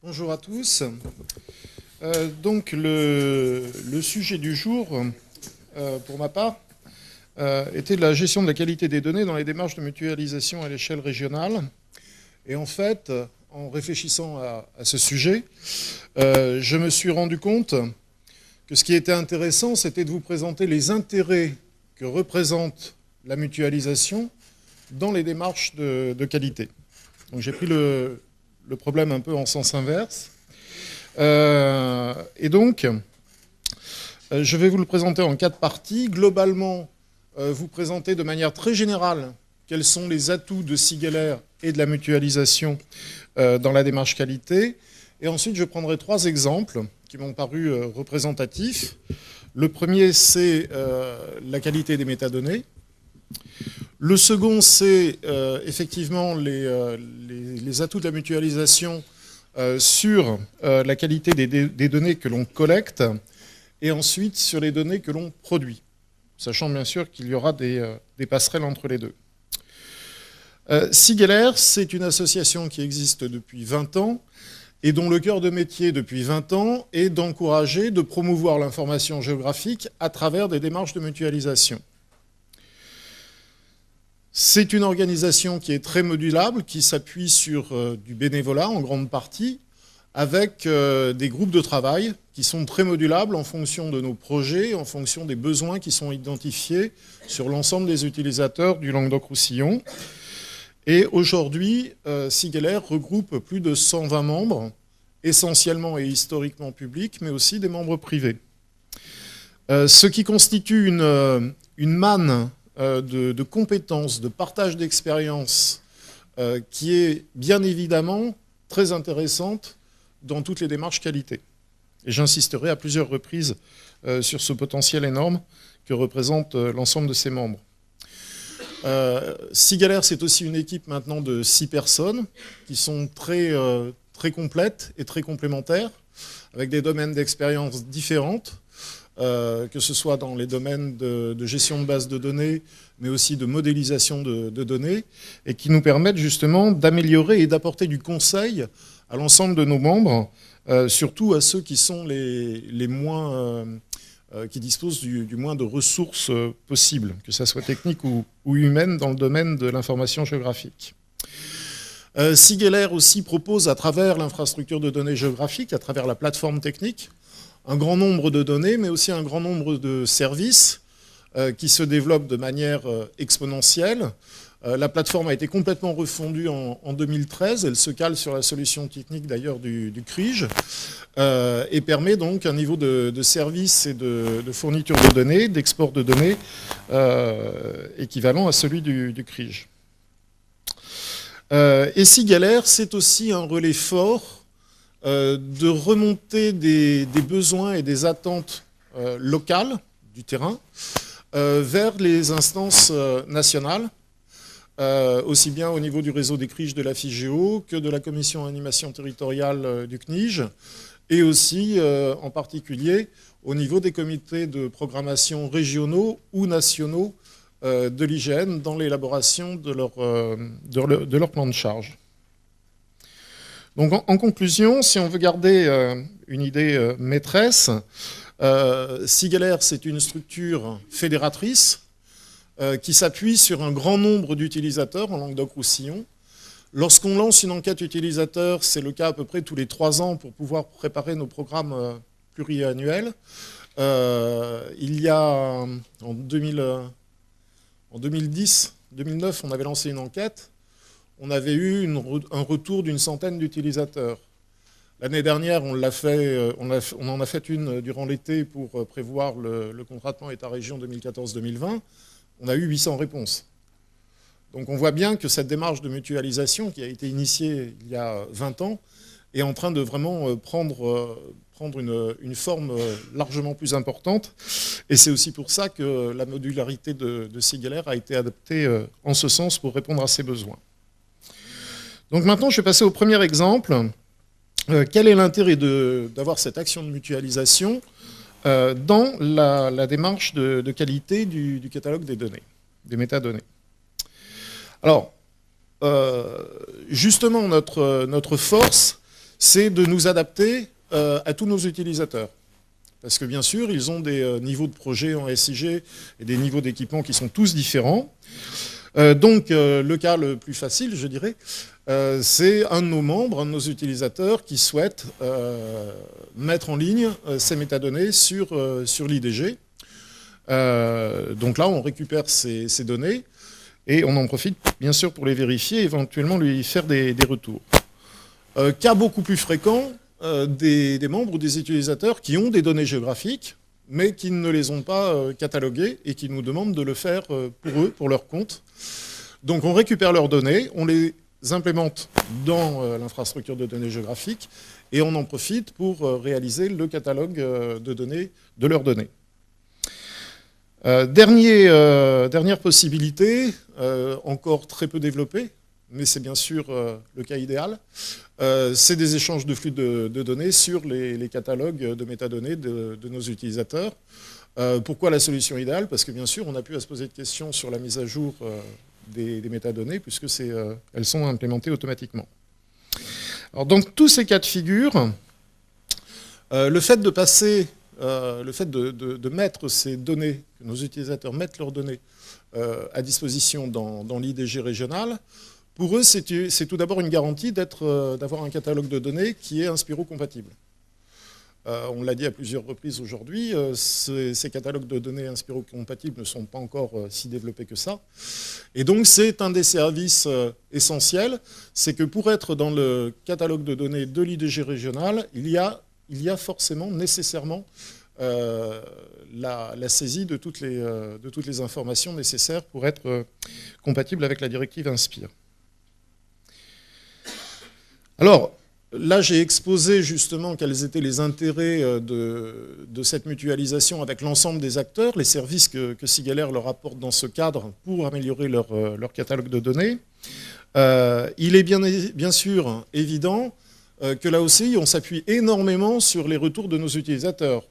Bonjour à tous. Donc le sujet du jour, pour ma part, était la gestion de la qualité des données dans les démarches de mutualisation à l'échelle régionale. Et en fait, en réfléchissant à ce sujet, je me suis rendu compte que ce qui était intéressant, c'était de vous présenter les intérêts que représente la mutualisation dans les démarches de qualité. Donc j'ai pris le problème un peu en sens inverse. Et donc, je vais vous le présenter en 4 parties. Globalement, vous présenter de manière très générale quels sont les atouts de Sigeler et de la mutualisation dans la démarche qualité. Et ensuite, je prendrai 3 exemples qui m'ont paru représentatifs. Le premier, c'est la qualité des métadonnées. Le second, c'est effectivement les atouts de la mutualisation sur la qualité des données que l'on collecte et ensuite sur les données que l'on produit, sachant bien sûr qu'il y aura des passerelles entre les deux. Sigeler, c'est une association qui existe depuis 20 ans et dont le cœur de métier depuis 20 ans est d'encourager, de promouvoir l'information géographique à travers des démarches de mutualisation. C'est une organisation qui est très modulable, qui s'appuie sur du bénévolat en grande partie, avec des groupes de travail qui sont très modulables en fonction de nos projets, en fonction des besoins qui sont identifiés sur l'ensemble des utilisateurs du Languedoc-Roussillon. Et aujourd'hui, Sigeler regroupe plus de 120 membres, essentiellement et historiquement publics, mais aussi des membres privés. Ce qui constitue une manne de compétences, de partage d'expériences qui est bien évidemment très intéressante dans toutes les démarches qualité. Et j'insisterai à plusieurs reprises sur ce potentiel énorme que représente l'ensemble de ses membres. Sigeler, c'est aussi une équipe maintenant de 6 personnes qui sont très complètes et très complémentaires, avec des domaines d'expérience différentes. Que ce soit dans les domaines de gestion de base de données, mais aussi de modélisation de données, et qui nous permettent justement d'améliorer et d'apporter du conseil à l'ensemble de nos membres, surtout à ceux qui sont les moins, qui disposent du moins de ressources possibles, que ce soit techniques ou humaines dans le domaine de l'information géographique. Sigeler aussi propose à travers l'infrastructure de données géographiques, à travers la plateforme technique, un grand nombre de données, mais aussi un grand nombre de services qui se développent de manière exponentielle. La plateforme a été complètement refondue en 2013. Elle se cale sur la solution technique d'ailleurs du CRIJ et permet donc un niveau de service et de fourniture de données, d'export de données équivalent à celui du CRIJ. Et Sigeler, c'est aussi un relais fort de remonter des besoins et des attentes locales du terrain vers les instances nationales, aussi bien au niveau du réseau des CRIJ de la FIGEO que de la commission animation territoriale du CNIJ, et aussi en particulier au niveau des comités de programmation régionaux ou nationaux de l'IGN dans l'élaboration de leur plan de charge. Donc en conclusion, si on veut garder une idée maîtresse, Sigeler, c'est une structure fédératrice qui s'appuie sur un grand nombre d'utilisateurs en Languedoc-Roussillon. Lorsqu'on lance une enquête utilisateur, c'est le cas à peu près tous les 3 ans pour pouvoir préparer nos programmes pluriannuels. Il y a en 2010, 2009, on avait lancé une enquête. On avait eu un retour d'une centaine d'utilisateurs. L'année dernière, on en a fait une durant l'été pour prévoir le contrat de plan État-région 2014-2020. On a eu 800 réponses. Donc on voit bien que cette démarche de mutualisation qui a été initiée il y a 20 ans est en train de vraiment prendre une forme largement plus importante. Et c'est aussi pour ça que la modularité de Sigeler a été adaptée en ce sens pour répondre à ces besoins. Donc maintenant, je vais passer au premier exemple. Quel est l'intérêt d'avoir cette action de mutualisation dans la démarche de qualité du catalogue des données, des métadonnées? Alors, justement, notre force, c'est de nous adapter à tous nos utilisateurs. Parce que bien sûr, ils ont des niveaux de projet en SIG et des niveaux d'équipement qui sont tous différents. Donc, le cas le plus facile, je dirais, c'est un de nos membres, un de nos utilisateurs qui souhaite mettre en ligne ces métadonnées sur l'IDG. Donc là, on récupère ces données et on en profite, bien sûr, pour les vérifier et éventuellement lui faire des retours. Cas beaucoup plus fréquent, des membres ou des utilisateurs qui ont des données géographiques, mais qui ne les ont pas cataloguées et qui nous demandent de le faire pour eux, pour leur compte. Donc on récupère leurs données, on les implémente dans l'infrastructure de données géographiques et on en profite pour réaliser le catalogue de données, de leurs données. Dernière possibilité, encore très peu développée, mais c'est bien sûr le cas idéal, c'est des échanges de flux de données sur les catalogues de métadonnées de nos utilisateurs. Pourquoi la solution idéale? Parce que bien sûr, on a pu à se poser de questions sur la mise à jour des métadonnées, puisque elles sont implémentées automatiquement. Alors, donc, tous ces cas de figure, le fait de passer, le fait de mettre ces données, que nos utilisateurs mettent leurs données à disposition dans l'IDG régional, pour eux, c'est tout d'abord une garantie d'avoir un catalogue de données qui est Inspiro-compatible. On l'a dit à plusieurs reprises aujourd'hui, ces catalogues de données Inspiro-compatibles ne sont pas encore si développés que ça. Et donc, c'est un des services essentiels, c'est que pour être dans le catalogue de données de l'IDG régional, il y a forcément, nécessairement, la saisie de toutes les informations nécessaires pour être compatible avec la directive Inspire. Alors, là, j'ai exposé justement quels étaient les intérêts de cette mutualisation avec l'ensemble des acteurs, les services que Sigalair leur apporte dans ce cadre pour améliorer leur catalogue de données. Il est bien sûr évident que là aussi, on s'appuie énormément sur les retours de nos utilisateurs.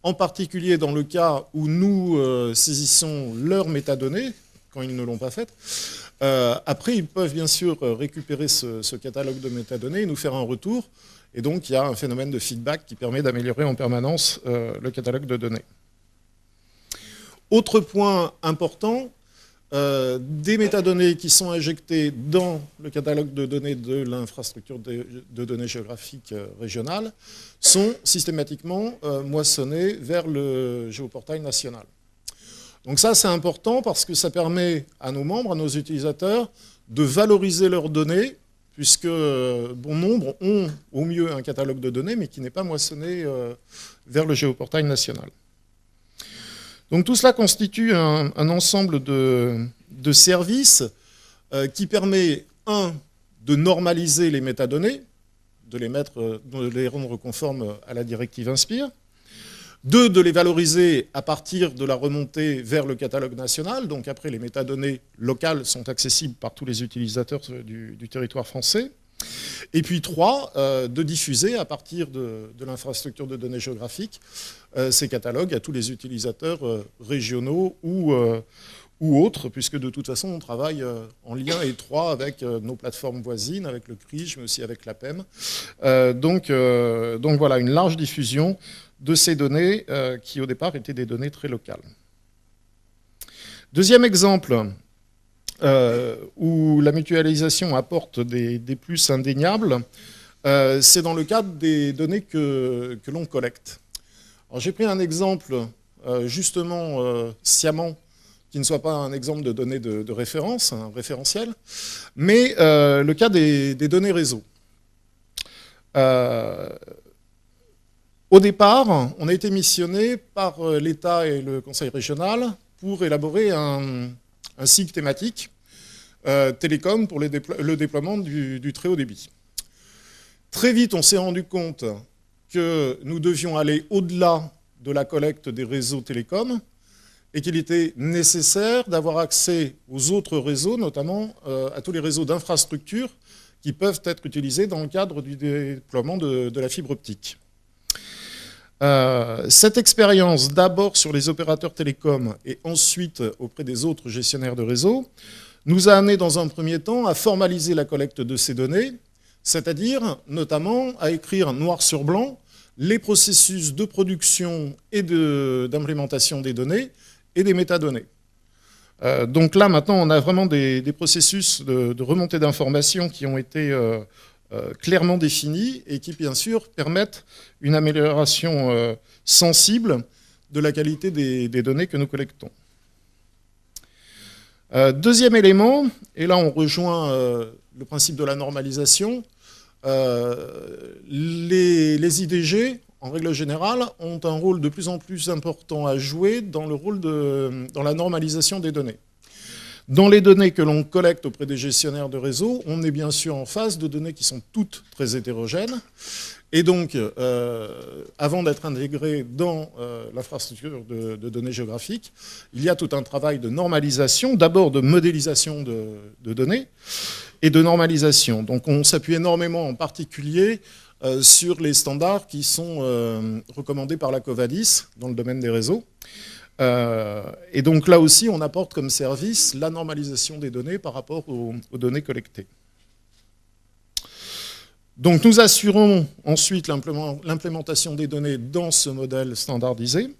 En particulier dans le cas où nous saisissons leurs métadonnées, quand ils ne l'ont pas fait. Après, ils peuvent bien sûr récupérer ce catalogue de métadonnées et nous faire un retour. Et donc, il y a un phénomène de feedback qui permet d'améliorer en permanence le catalogue de données. Autre point important, des métadonnées qui sont injectées dans le catalogue de données de l'infrastructure de données géographiques régionales sont systématiquement moissonnées vers le géoportail national. Donc ça, c'est important parce que ça permet à nos membres, à nos utilisateurs, de valoriser leurs données, puisque bon nombre ont au mieux un catalogue de données, mais qui n'est pas moissonné vers le géoportail national. Donc tout cela constitue un ensemble de services qui permet, de normaliser les métadonnées, de les rendre conformes à la directive Inspire, 2, de les valoriser à partir de la remontée vers le catalogue national. Donc après, les métadonnées locales sont accessibles par tous les utilisateurs du territoire français. Et puis 3, de diffuser à partir de l'infrastructure de données géographiques ces catalogues à tous les utilisateurs régionaux ou autres, puisque de toute façon, on travaille en lien étroit avec nos plateformes voisines, avec le CRIJ, mais aussi avec l'APEM. Donc voilà, une large diffusion de ces données qui, au départ, étaient des données très locales. Deuxième exemple où la mutualisation apporte des plus indéniables, c'est dans le cadre des données que l'on collecte. Alors, j'ai pris un exemple, justement, sciemment, qui ne soit pas un exemple de données de référence, un référentiel, mais le cas des données réseau. Au départ, on a été missionné par l'État et le Conseil régional pour élaborer un cycle thématique télécom pour le déploiement du très haut débit. Très vite, on s'est rendu compte que nous devions aller au-delà de la collecte des réseaux télécoms et qu'il était nécessaire d'avoir accès aux autres réseaux, notamment à tous les réseaux d'infrastructures qui peuvent être utilisés dans le cadre du déploiement de la fibre optique. Cette expérience, d'abord sur les opérateurs télécoms et ensuite auprès des autres gestionnaires de réseau, nous a amené dans un premier temps à formaliser la collecte de ces données C'est-à-dire, notamment, à écrire noir sur blanc les processus de production et d'implémentation des données et des métadonnées. Donc là, maintenant, on a vraiment des processus de remontée d'informations qui ont été clairement définis et qui, bien sûr, permettent une amélioration sensible de la qualité des données que nous collectons. Deuxième élément, et là on rejoint le principe de la normalisation, les IDG, en règle générale, ont un rôle de plus en plus important à jouer dans la normalisation des données. Dans les données que l'on collecte auprès des gestionnaires de réseau, on est bien sûr en face de données qui sont toutes très hétérogènes. Et donc, avant d'être intégré dans l'infrastructure de données géographiques, il y a tout un travail de normalisation, d'abord de modélisation de données et de normalisation. Donc on s'appuie énormément en particulier sur les standards qui sont recommandés par la Covadis dans le domaine des réseaux. Et donc là aussi, on apporte comme service la normalisation des données par rapport aux données collectées. Donc nous assurons ensuite l'implémentation des données dans ce modèle standardisé.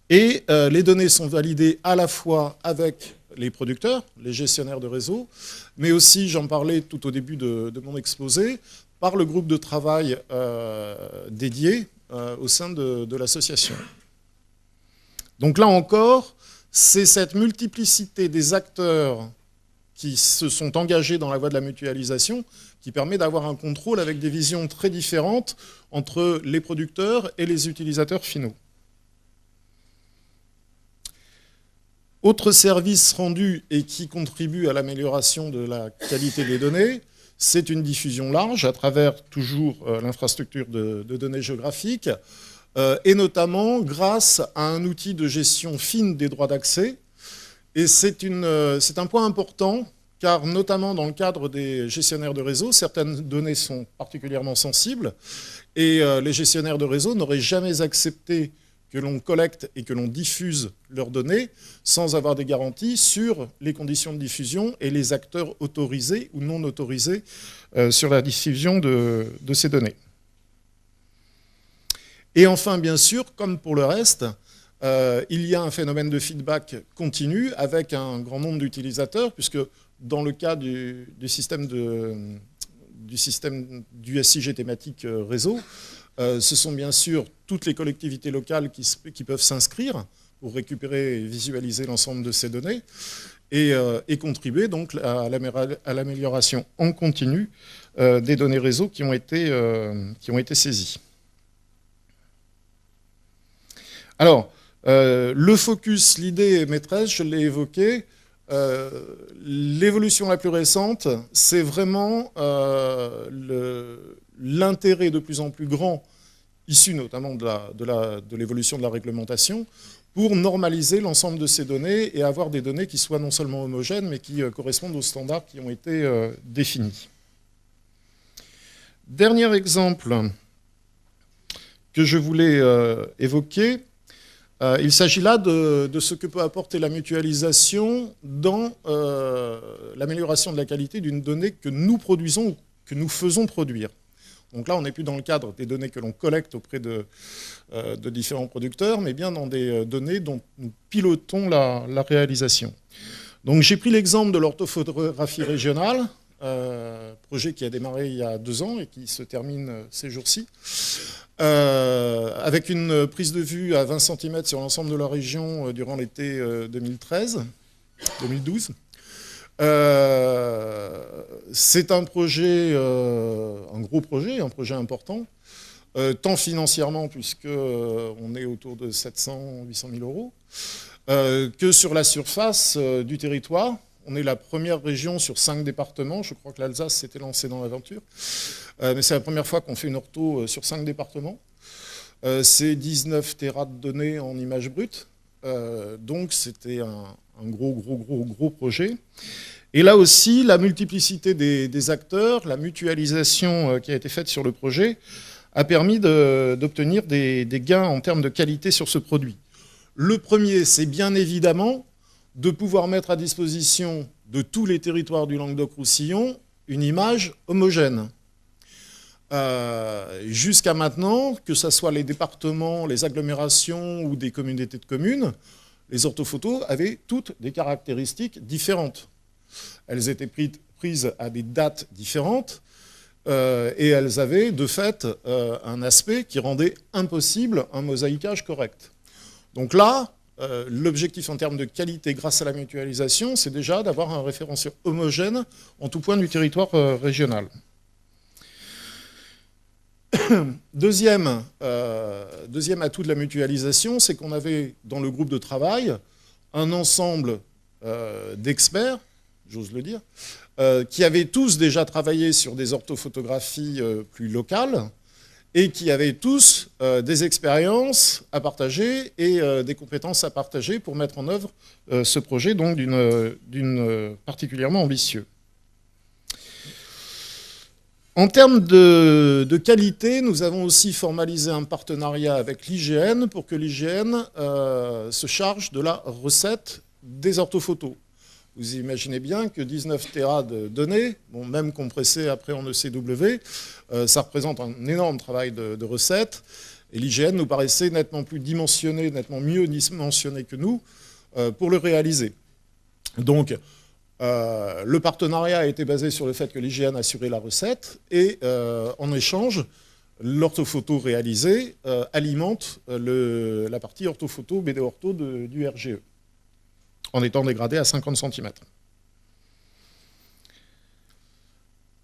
Et les données sont validées à la fois avec les producteurs, les gestionnaires de réseau, mais aussi, j'en parlais tout au début de mon exposé, par le groupe de travail dédié au sein de l'association. Donc là encore, c'est cette multiplicité des acteurs qui se sont engagés dans la voie de la mutualisation qui permet d'avoir un contrôle avec des visions très différentes entre les producteurs et les utilisateurs finaux. Autre service rendu et qui contribue à l'amélioration de la qualité des données, c'est une diffusion large à travers toujours l'infrastructure de données géographiques et notamment grâce à un outil de gestion fine des droits d'accès. Et c'est un point important car notamment dans le cadre des gestionnaires de réseau, certaines données sont particulièrement sensibles et les gestionnaires de réseau n'auraient jamais accepté que l'on collecte et que l'on diffuse leurs données sans avoir des garanties sur les conditions de diffusion et les acteurs autorisés ou non autorisés sur la diffusion de ces données. Et enfin, bien sûr, comme pour le reste, il y a un phénomène de feedback continu avec un grand nombre d'utilisateurs, puisque dans le cas du système du SIG thématique réseau, ce sont bien sûr toutes les collectivités locales qui peuvent s'inscrire pour récupérer et visualiser l'ensemble de ces données et contribuer donc à l'amélioration en continu des données réseau qui ont été saisies. Alors, le focus, l'idée maîtresse, je l'ai évoqué, l'évolution la plus récente, c'est vraiment l'intérêt de plus en plus grand, issu notamment de l'évolution de la réglementation, pour normaliser l'ensemble de ces données et avoir des données qui soient non seulement homogènes, mais qui correspondent aux standards qui ont été définis. Dernier exemple que je voulais évoquer, il s'agit là de ce que peut apporter la mutualisation dans l'amélioration de la qualité d'une donnée que nous produisons ou que nous faisons produire. Donc là, on n'est plus dans le cadre des données que l'on collecte auprès de différents producteurs, mais bien dans des données dont nous pilotons la réalisation. Donc j'ai pris l'exemple de l'orthophotographie régionale, projet qui a démarré il y a 2 ans et qui se termine ces jours-ci, avec une prise de vue à 20 cm sur l'ensemble de la région durant l'été 2012. C'est un projet, un gros projet, un projet important, tant financièrement, puisqu'on est autour de 700-800 000 euros, que sur la surface du territoire. On est la première région sur 5 départements. Je crois que l'Alsace s'était lancée dans l'aventure. Mais c'est la première fois qu'on fait une ortho sur 5 départements. C'est 19 téras de données en images brutes. Donc c'était un gros projet. Et là aussi, la multiplicité des acteurs, la mutualisation qui a été faite sur le projet, a permis d'obtenir des gains en termes de qualité sur ce produit. Le premier, c'est bien évidemment de pouvoir mettre à disposition de tous les territoires du Languedoc-Roussillon une image homogène. Jusqu'à maintenant, que ce soit les départements, les agglomérations ou des communautés de communes, les orthophotos avaient toutes des caractéristiques différentes. Elles étaient prises à des dates différentes et elles avaient de fait un aspect qui rendait impossible un mosaïquage correct. Donc là, l'objectif en termes de qualité grâce à la mutualisation, c'est déjà d'avoir un référentiel homogène en tout point du territoire régional. Deuxième atout de la mutualisation, c'est qu'on avait dans le groupe de travail un ensemble d'experts, j'ose le dire, qui avaient tous déjà travaillé sur des orthophotographies plus locales et qui avaient tous des expériences à partager et des compétences à partager pour mettre en œuvre ce projet donc particulièrement ambitieux. En termes de qualité, nous avons aussi formalisé un partenariat avec l'IGN pour que l'IGN se charge de la recette des orthophotos. Vous imaginez bien que 19 Tera de données, bon, même compressées après en ECW, ça représente un énorme travail de recette. Et l'IGN nous paraissait nettement plus dimensionné, nettement mieux dimensionné que nous pour le réaliser. Donc, le partenariat a été basé sur le fait que l'IGN assurait la recette et en échange, l'orthophoto réalisée alimente la partie orthophoto, BD ortho du RGE, en étant dégradé à 50 cm.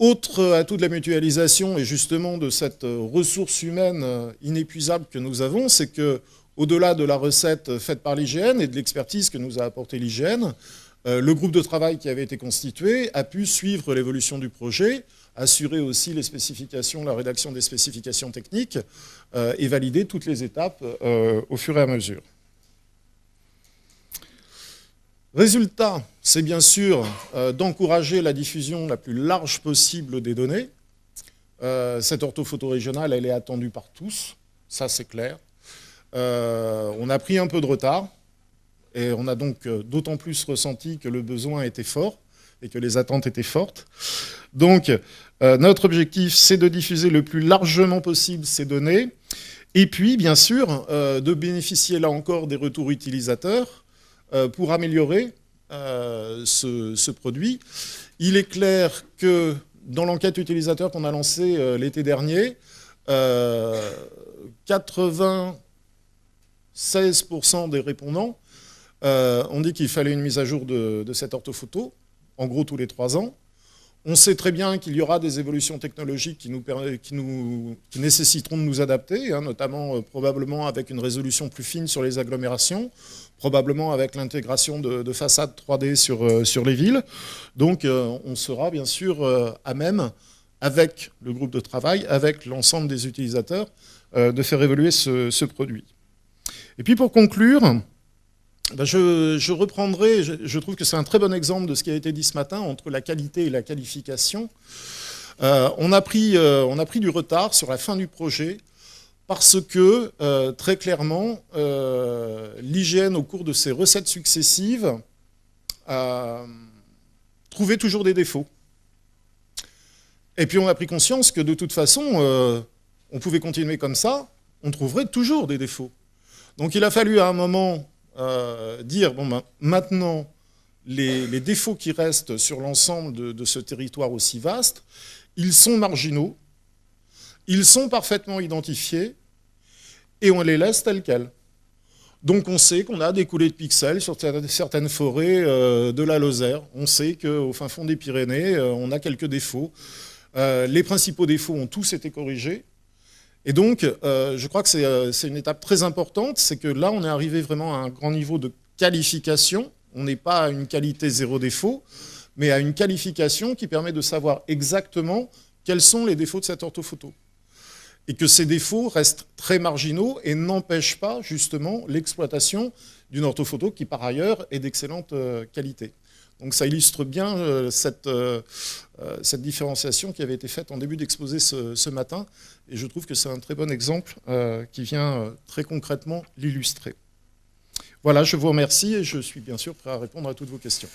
Autre atout de la mutualisation et justement de cette ressource humaine inépuisable que nous avons, c'est qu'au-delà de la recette faite par l'IGN et de l'expertise que nous a apporté l'IGN, le groupe de travail qui avait été constitué a pu suivre l'évolution du projet, assurer aussi les spécifications, la rédaction des spécifications techniques et valider toutes les étapes au fur et à mesure. Résultat, c'est bien sûr d'encourager la diffusion la plus large possible des données. Cette orthophoto régionale, elle est attendue par tous, ça c'est clair. On a pris un peu de retard. Et on a donc d'autant plus ressenti que le besoin était fort et que les attentes étaient fortes. Donc, notre objectif, c'est de diffuser le plus largement possible ces données. Et puis, bien sûr, de bénéficier là encore des retours utilisateurs pour améliorer ce produit. Il est clair que dans l'enquête utilisateur qu'on a lancée l'été dernier, 96% des répondants on dit qu'il fallait une mise à jour de cette orthophoto, en gros tous les 3 ans. On sait très bien qu'il y aura des évolutions technologiques qui nécessiteront de nous adapter, hein, notamment probablement avec une résolution plus fine sur les agglomérations, probablement avec l'intégration de façades 3D sur les villes. Donc on sera bien sûr à même, avec le groupe de travail, avec l'ensemble des utilisateurs, de faire évoluer ce produit. Et puis pour conclure, ben je reprendrai, je trouve que c'est un très bon exemple de ce qui a été dit ce matin entre la qualité et la qualification. On a pris du retard sur la fin du projet parce que, très clairement, l'IGN, au cours de ses recettes successives, trouvait toujours des défauts. Et puis on a pris conscience que de toute façon, on pouvait continuer comme ça, on trouverait toujours des défauts. Donc il a fallu à un moment dire, bon, ben, maintenant, les défauts qui restent sur l'ensemble de ce territoire aussi vaste, ils sont marginaux, ils sont parfaitement identifiés, et on les laisse tels quels. Donc on sait qu'on a des coulées de pixels sur certaines forêts de la Lozère, on sait qu'au fin fond des Pyrénées, on a quelques défauts. Les principaux défauts ont tous été corrigés. Et donc, je crois que c'est une étape très importante, c'est que là, on est arrivé vraiment à un grand niveau de qualification. On n'est pas à une qualité zéro défaut, mais à une qualification qui permet de savoir exactement quels sont les défauts de cette orthophoto. Et que ces défauts restent très marginaux et n'empêchent pas, justement, l'exploitation d'une orthophoto qui, par ailleurs, est d'excellente qualité. Donc ça illustre bien cette différenciation qui avait été faite en début d'exposé ce matin. Et je trouve que c'est un très bon exemple qui vient très concrètement l'illustrer. Voilà, je vous remercie et je suis bien sûr prêt à répondre à toutes vos questions.